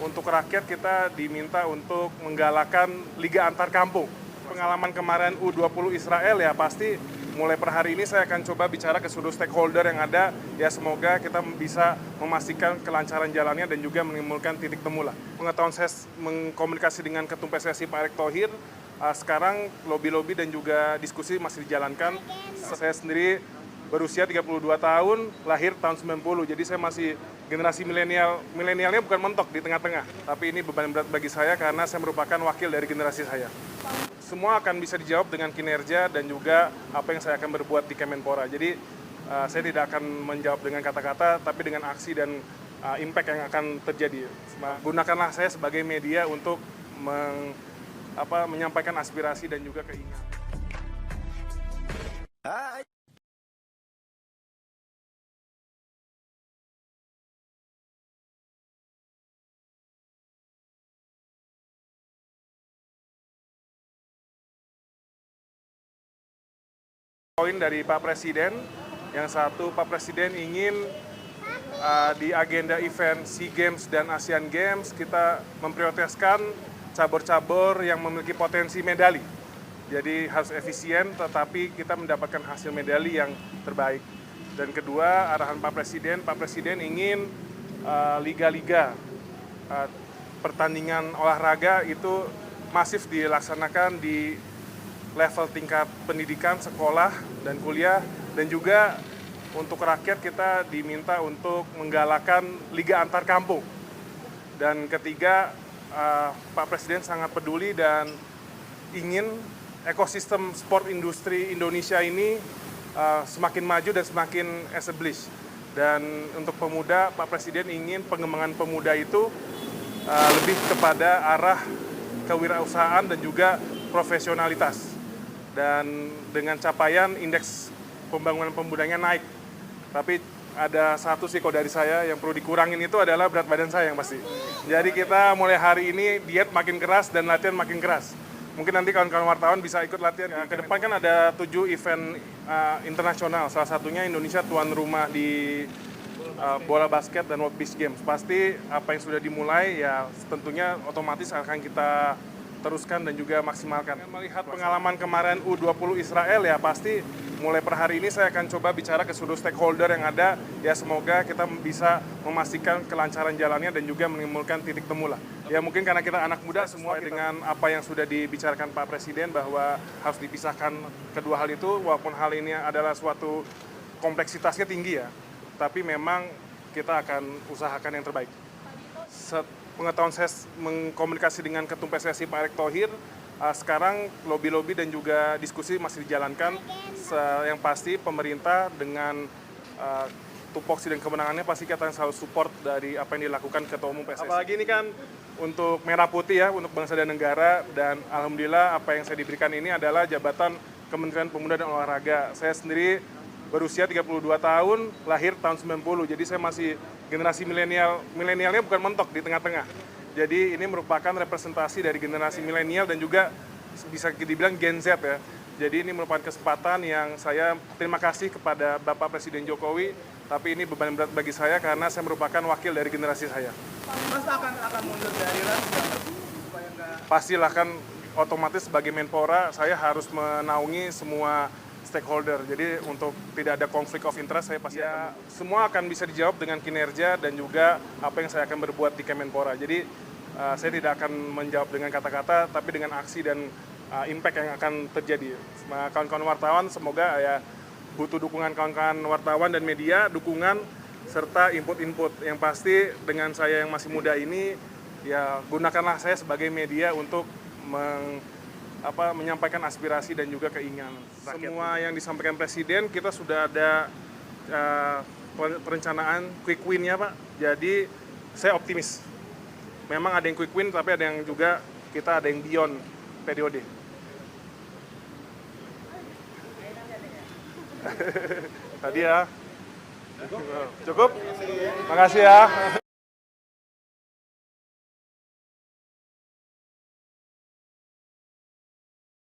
untuk rakyat kita diminta untuk menggalakkan liga antar kampung. Pengalaman kemarin U20 Israel ya pasti mulai per hari ini saya akan coba bicara ke seluruh stakeholder yang ada, ya semoga kita bisa memastikan kelancaran jalannya dan juga menimbulkan titik temu lah. Pengetahuan saya mengkomunikasi dengan Ketum PSSI Pak Erick Thohir, sekarang lobby-lobby dan juga diskusi masih dijalankan. Saya sendiri berusia 32 tahun, lahir tahun 90, jadi saya masih generasi milenial. Milenialnya bukan mentok di tengah-tengah, tapi ini beban berat bagi saya karena saya merupakan wakil dari generasi saya. Semua akan bisa dijawab dengan kinerja dan juga apa yang saya akan berbuat di Kemenpora. Jadi saya tidak akan menjawab dengan kata-kata, tapi dengan aksi dan impact yang akan terjadi. Gunakanlah saya sebagai media untuk menyampaikan aspirasi dan juga keinginan. Poin dari Pak Presiden, yang satu Pak Presiden ingin di agenda event SEA Games dan ASEAN Games kita memprioritaskan cabur-cabur yang memiliki potensi medali. Jadi harus efisien tetapi kita mendapatkan hasil medali yang terbaik. Dan kedua, arahan Pak Presiden ingin liga-liga pertandingan olahraga itu masif dilaksanakan di level tingkat pendidikan, sekolah, dan kuliah, dan juga untuk rakyat kita diminta untuk menggalakkan liga antar kampung. Dan ketiga, Pak Presiden sangat peduli dan ingin ekosistem sport industri Indonesia ini semakin maju dan semakin established. Dan untuk pemuda, Pak Presiden ingin pengembangan pemuda itu lebih kepada arah kewirausahaan dan juga profesionalitas. Dan dengan capaian indeks pembangunan pemudanya naik. Tapi ada satu sih kalau dari saya yang perlu dikurangin itu adalah berat badan saya yang pasti. Jadi kita mulai hari ini diet makin keras dan latihan makin keras. Mungkin nanti kawan-kawan wartawan bisa ikut latihan. Ke depan kan ada 7 event internasional, salah satunya Indonesia tuan rumah di bola basket dan World Beach Games. Pasti apa yang sudah dimulai ya tentunya otomatis akan kita teruskan dan juga maksimalkan. Melihat pengalaman kemarin U20 Israel ya pasti mulai per hari ini saya akan coba bicara ke seluruh stakeholder yang ada, ya semoga kita bisa memastikan kelancaran jalannya dan juga menimbulkan titik temu lah. Ya mungkin karena kita anak muda semua dengan apa yang sudah dibicarakan Pak Presiden bahwa harus dipisahkan kedua hal itu, walaupun hal ini adalah suatu kompleksitasnya tinggi ya, tapi memang kita akan usahakan yang terbaik. Pengetahuan saya mengkomunikasi dengan Ketum PSSI Pak Erick Thohir, sekarang lobby-lobby dan juga diskusi masih dijalankan. Yang pasti pemerintah dengan tupoksi dan kemenangannya pasti kita akan selalu support dari apa yang dilakukan Ketua Umum PSSI. Apalagi ini kan untuk merah putih ya, untuk bangsa dan negara, dan alhamdulillah apa yang saya diberikan ini adalah jabatan Kementerian Pemuda dan Olahraga. Saya sendiri berusia 32 tahun, lahir tahun 90, jadi saya masih generasi milenial. Milenialnya bukan mentok di tengah-tengah. Jadi ini merupakan representasi dari generasi milenial dan juga bisa dibilang Gen Z ya. Jadi ini merupakan kesempatan yang saya terima kasih kepada Bapak Presiden Jokowi, tapi ini beban berat bagi saya karena saya merupakan wakil dari generasi saya. Mas akan mundur dari RAS supaya nggak... Pastilah kan otomatis sebagai Menpora saya harus menaungi semua stakeholder. Jadi untuk tidak ada konflik of interest saya pasti semua akan bisa dijawab dengan kinerja dan juga apa yang saya akan berbuat di Kemenpora. Jadi saya tidak akan menjawab dengan kata-kata tapi dengan aksi dan impact yang akan terjadi. Kawan-kawan wartawan semoga ya butuh dukungan kawan-kawan wartawan dan media, dukungan serta input-input. Yang pasti dengan saya yang masih muda ini ya gunakanlah saya sebagai media untuk menyampaikan aspirasi dan juga keinginan rakyat. Semua yang disampaikan Presiden kita sudah ada perencanaan quick win-nya Pak. Jadi saya optimis. Memang ada yang quick win tapi ada yang juga kita ada yang beyond periode. Tadi ya. Cukup? Makasih ya.